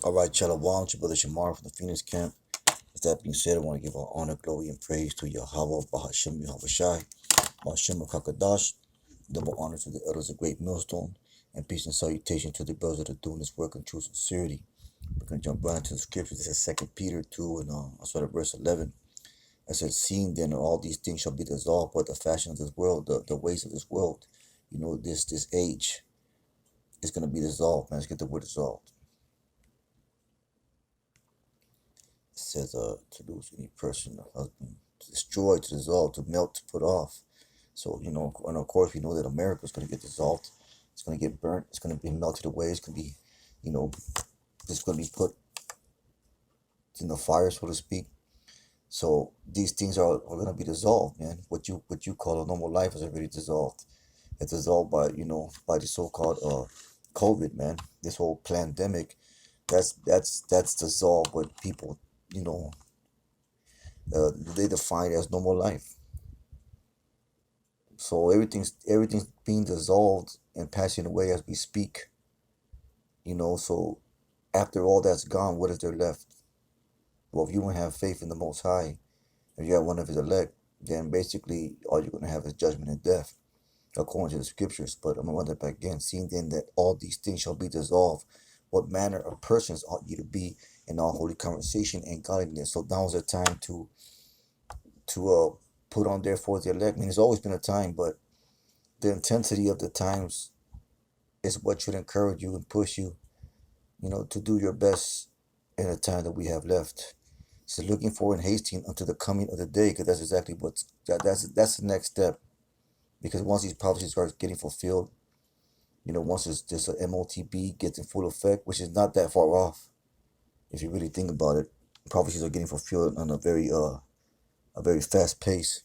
All right, Shalom, to Brother Shamar from the Phoenix camp. With that being said, I want to give all honor, glory, and praise to Yahweh, Bahashem, Yahweh Shai, Bahashem, Kakadash. Double honor to the elders of Great Millstone, and peace and salutation to the brothers that are doing this work in true sincerity. We're going to jump right into the scriptures. This is 2 Peter 2, and I started at verse 11. I said, seeing then all these things shall be dissolved, but the fashion of this world, the ways of this world, this age is going to be dissolved, man. Let's get the word dissolved. It says to lose any person or husband, to destroy, to dissolve, to melt, to put off. So, and of course we know that America is going to get dissolved. It's going to get burnt. It's going to be melted away. It's going to be, just going to be put in the fire, so to speak. So these things are going to be dissolved, man. What you call a normal life is already dissolved. It's dissolved by the so-called COVID, man. This whole pandemic, that's dissolved what people, you know, they define as normal life. So everything's being dissolved and passing away as we speak. So after all that's gone, what is there left? Well, if you don't have faith in the Most High, if you are one of His elect, then basically all you're gonna have is judgment and death, according to the scriptures. But I'm gonna run that back again. Seeing then that all these things shall be dissolved, what manner of persons ought you to be in all holy conversation and godliness? So now is the time to put on therefore the elect. I mean, there's always been a time, but the intensity of the times is what should encourage you and push you, to do your best in the time that we have left. So looking forward and hasting unto the coming of the day, because that's exactly that's the next step. Because once these prophecies start getting fulfilled, once this MOTB gets in full effect, which is not that far off, if you really think about it, prophecies are getting fulfilled on a very fast pace.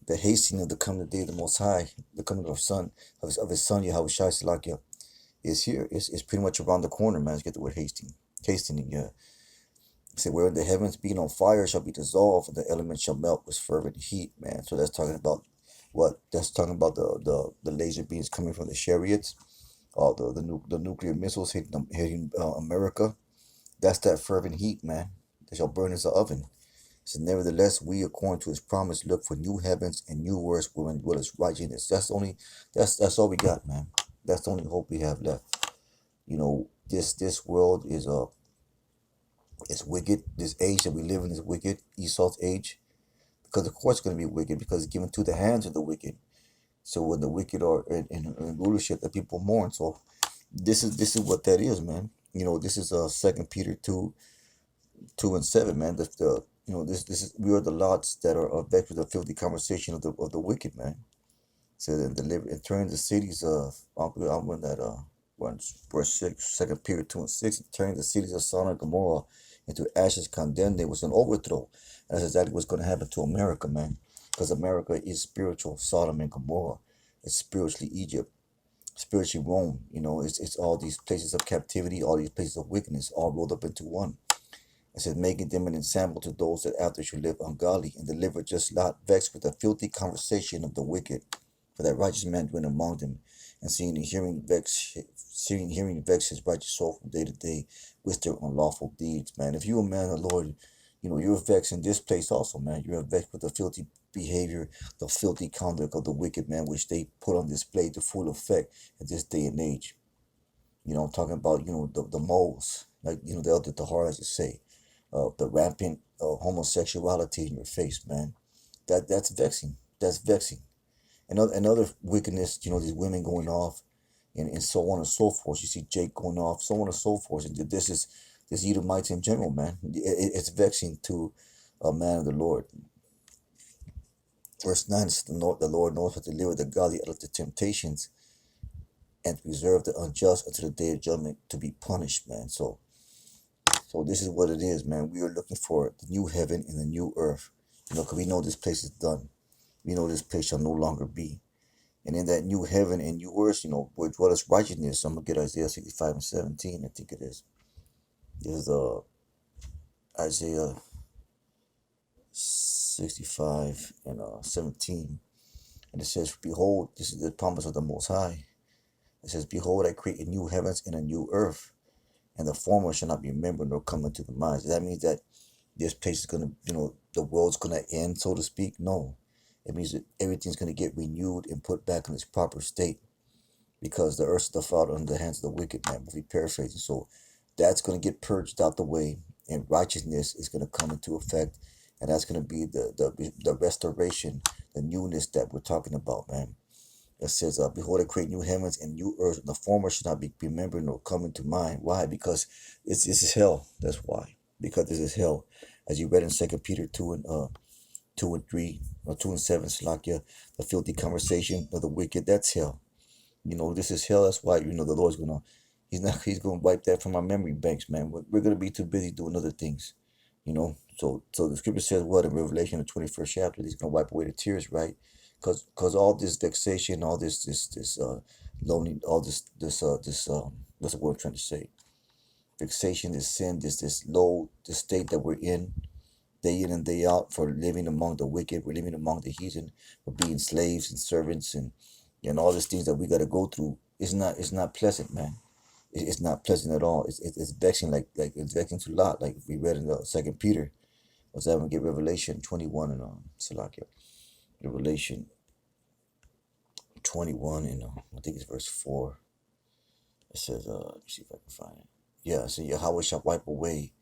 The hastening of the coming day of the Most High, the coming of His Son Yahweh Shai Salakia, is here. It's pretty much around the corner, man. Let's get the word hastening, yeah. It said, where the heavens being on fire shall be dissolved, and the elements shall melt with fervent heat, man. So that's talking about what? That's talking about the laser beams coming from the chariots, the nuclear missiles hitting America. That's that fervent heat, man. They shall burn as an oven. So nevertheless, we, according to His promise, look for new heavens and new earths wherein dwelleth righteousness. That's all we got, man. That's the only hope we have left. This world is wicked. This age that we live in is wicked. Esau's age, because of course it's going to be wicked, because it's given to the hands of the wicked. So when the wicked are in rulership, the people mourn. So this is what that is, man. This is 2 Peter 2:7, man. This is, we are the lots that are vexed with the filthy conversation of the wicked, man. So then deliver and turn the cities of I'll run that verse 6, 2 Peter 2:6, turning the cities of Sodom and Gomorrah into ashes, condemned. It was an overthrow. And that's exactly what's going to happen to America, man. Because America is spiritual Sodom and Gomorrah. It's spiritually Egypt, spiritually Rome. It's all these places of captivity, all these places of wickedness, all rolled up into one. It says, making them an ensample to those that after should live ungodly, and deliver just Lot, vexed with the filthy conversation of the wicked. For that righteous man went among them, and seeing and hearing vex his righteous soul from day to day with their unlawful deeds, man. If you a man of the Lord, you're vexed in this place also, man. You're vexed with the filthy behavior, the filthy conduct of the wicked, man, which they put on display to full effect at this day and age. I'm talking about, the moles, like, the elder Tahar, as you say, the rampant homosexuality in your face, man. That's vexing. That's vexing. Another wickedness, these women going off, and so on and so forth. You see Jake going off, so on and so forth. And this Edomites in general, man. It's vexing to a man of the Lord. Verse 9 is the Lord knows how to deliver the godly out of the temptations and to preserve the unjust until the day of judgment to be punished, man. So this is what it is, man. We are looking for the new heaven and the new earth. Because we know this place is done. We know this place shall no longer be. And in that new heaven and new earth, where dwelleth righteousness. I'm going to get Isaiah 65:17, I think it is. This is Isaiah 65:17. And it says, behold, this is the promise of the Most High. It says, behold, I create a new heavens and a new earth. and the former shall not be remembered nor come into the minds. That means that this place is gonna, the world's gonna end, so to speak. No, it means that everything's gonna get renewed and put back in its proper state, because the earth still fell under the hands of the wicked man. If we paraphrasing, so that's gonna get purged out the way, and righteousness is gonna come into effect, and that's gonna be the restoration, the newness that we're talking about, man. It says, "Behold, I create new heavens and new earth, and the former should not be remembered nor come into mind." Why? Because this is hell. That's why. Because this is hell, as you read in Second Peter 2:3, or 2:7, Slakia, the filthy conversation of the wicked. That's hell. This is hell. That's why the Lord's gonna, He's gonna wipe that from our memory banks, man. We're gonna be too busy doing other things. So the scripture says what in Revelation, the 21st chapter, He's gonna wipe away the tears, right? Because all this vexation, all this lonely, all this what's the word I'm trying to say? Vexation, this sin, this low, this state that we're day in and day out, for living among the wicked, we're living among the heathen, for being slaves and servants, and all these things that we got to go through. It's not pleasant, man. It's not pleasant at all. It's vexing, like it's vexing to Lot, like we read in the Second Peter. Let's have him get Revelation 21 and Salakia. Revelation 21 and I think it's verse 4. It says, let me see if I can find it. Yeah, so Yahweh shall wipe away.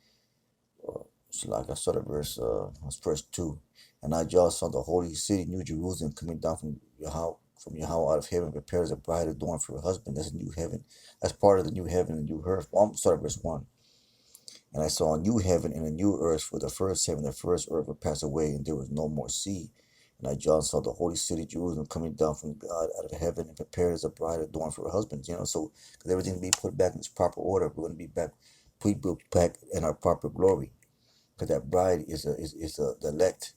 Salakia, I started verse 2. And I just saw the holy city, New Jerusalem, coming down from Yahweh out of heaven, prepared as a bride adorned for her husband. That's a new heaven. That's part of the new heaven and new earth. Well, I'm starting verse 1. And I saw a new heaven and a new earth, for the first heaven and the first earth would pass away, and there was no more sea. And I, John, saw the holy city, Jerusalem, coming down from God out of heaven, and prepared as a bride adorned for her husband. So because everything will be put back in its proper order, we're going to be put back in our proper glory. Because that bride is the elect.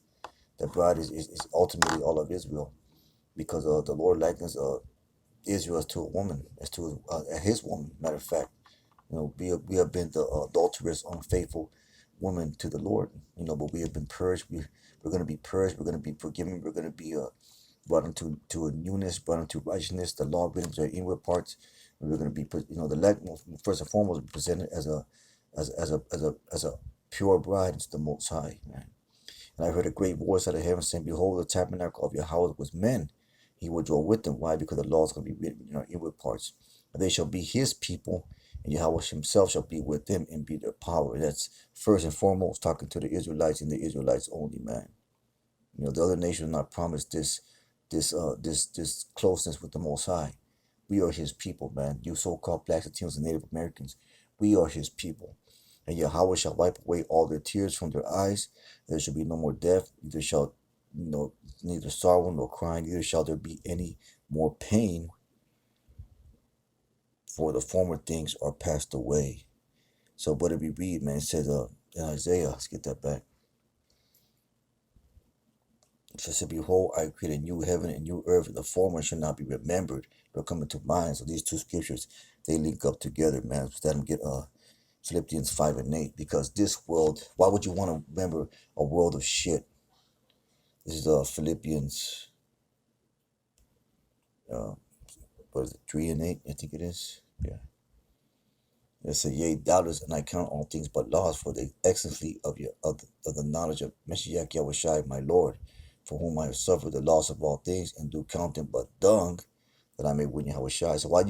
That bride is ultimately all of Israel. Because the Lord likens Israel as to a woman, as to his woman. Matter of fact, we have been the adulterous, unfaithful woman to the Lord. But we have been purged. We're going to be purged. We're going to be forgiven. We're going to be brought into a newness, brought into righteousness. The law written into our inward parts. And we're going to be, the elect, first and foremost, presented as a pure bride into the Most High, man. And I heard a great voice out of heaven saying, "Behold, the tabernacle of Yahweh was men. He will dwell with them." Why? Because the law is going to be written in our inward parts. And they shall be his people, and Yahweh himself shall be with them and be their power. That's first and foremost talking to the Israelites, and the Israelites only, man. The other nations are not promised this closeness with the Most High. We are his people, man. You so-called Blacks, Latinos, and Native Americans, we are his people. And Yahweh shall wipe away all their tears from their eyes. There shall be no more death, neither sorrow nor crying, neither shall there be any more pain, for the former things are passed away. So what did we read, man? It says in Isaiah, let's get that back. It says, "Behold, I create a new heaven and new earth, and the former shall not be remembered, nor come into mind." So these two scriptures, they link up together, man. So let them get Philippians 5 and 8. Because this world, why would you want to remember a world of shit? This is Philippians, what is it, 3 and 8? I think it is. Yeah. It says, "Yea, doubtless, and I count all things but loss for the excellency of the knowledge of Mashiach Yahushai, my Lord, for whom I have suffered the loss of all things, and do count them but dung, that I may win Yahushai." So why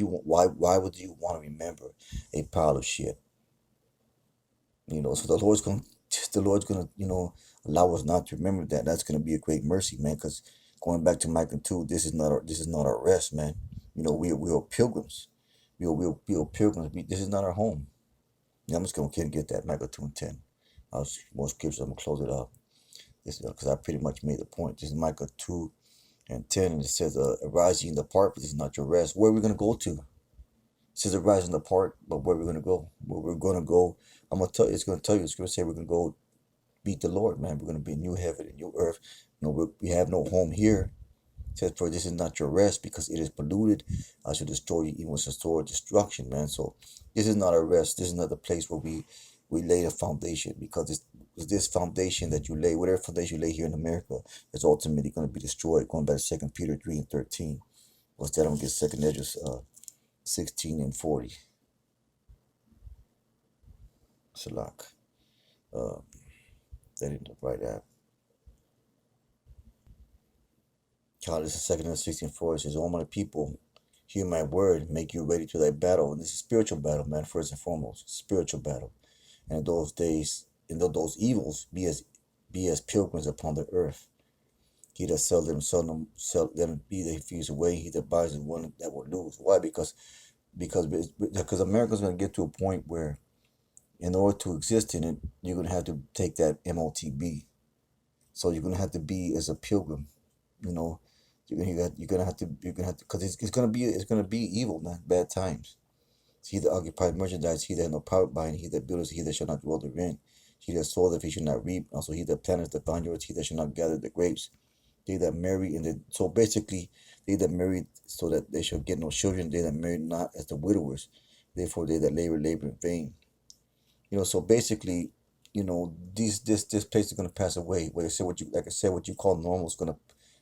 would you want to remember a pile of shit? So the Lord's gonna, allow us not to remember that. That's gonna be a great mercy, man. Because going back to Micah 2, this is not our rest, man. We are pilgrims. We are pilgrims. This is not our home. Yeah, I'm just gonna get that Micah 2 and 10. Most scriptures. I'm gonna close it out. This because I pretty much made the point. This is Micah 2 and 10, and it says, "Arise ye and depart, but this is not your rest." Where are we gonna go to? It says, "Arise and depart," but where are we gonna go? Where we're gonna go? It's gonna tell you. It's gonna say we're gonna go meet the Lord, man. We're gonna be in new heaven and new earth. We have no home here. It says, "For this is not your rest, because it is polluted. I shall destroy you, even with a sword destruction," man. So this is not our rest. This is not the place where we lay a foundation, because it's this foundation that you lay, whatever foundation you lay here in America, is ultimately going to be destroyed. Going back to 2 Peter 3 and 13. What's that? I'm gonna get 2 Ezra 16 and 40. Salak. Uh, that ain't the right app. Titus the second and 16 it says, "All my people, hear my word, make you ready to thy battle." And this is spiritual battle, man, first and foremost. Spiritual battle. And in those days, in those evils, be as pilgrims upon the earth. He that sell them be they fuse away, he that buys is one that will lose. Why? Because America's gonna get to a point where in order to exist in it, you're gonna have to take that MOTB. So you're gonna have to be as a pilgrim, you know. You're gonna have to because it's gonna be evil, man. Bad times. He that occupied merchandise, he that had no profit buying, he that buildeth, he that shall not dwell therein. He that soweth, he shall not reap. Also, he that planteth the vineyards, he that shall not gather the grapes. They that marry, so basically, they that marry so that they shall get no children. They that marry not as the widowers. Therefore, they that labor in vain. So basically, this place is gonna pass away. What I said, like I said, what you call normal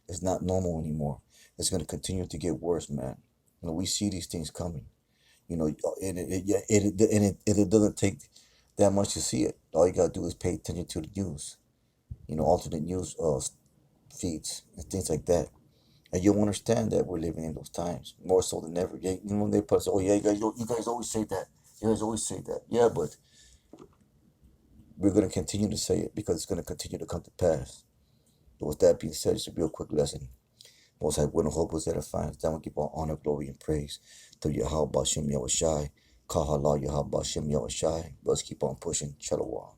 is not normal anymore. It's gonna continue to get worse, man. We see these things coming. And it doesn't take that much to see it. All you gotta do is pay attention to the news. Alternate news feeds and things like that, and you'll understand that we're living in those times more so than ever. Yeah, when they put, "Oh yeah, you guys always say that. You guys always say that." Yeah, but we're gonna continue to say it because it's gonna continue to come to pass. But with that being said, it's a real quick lesson. Most High will and hope was edifying. That will give all honor, glory, and praise to Yahweh Bashem Yahushai. Kahala Yahweh Bashem Yahushai. Let's keep on pushing. Shalom.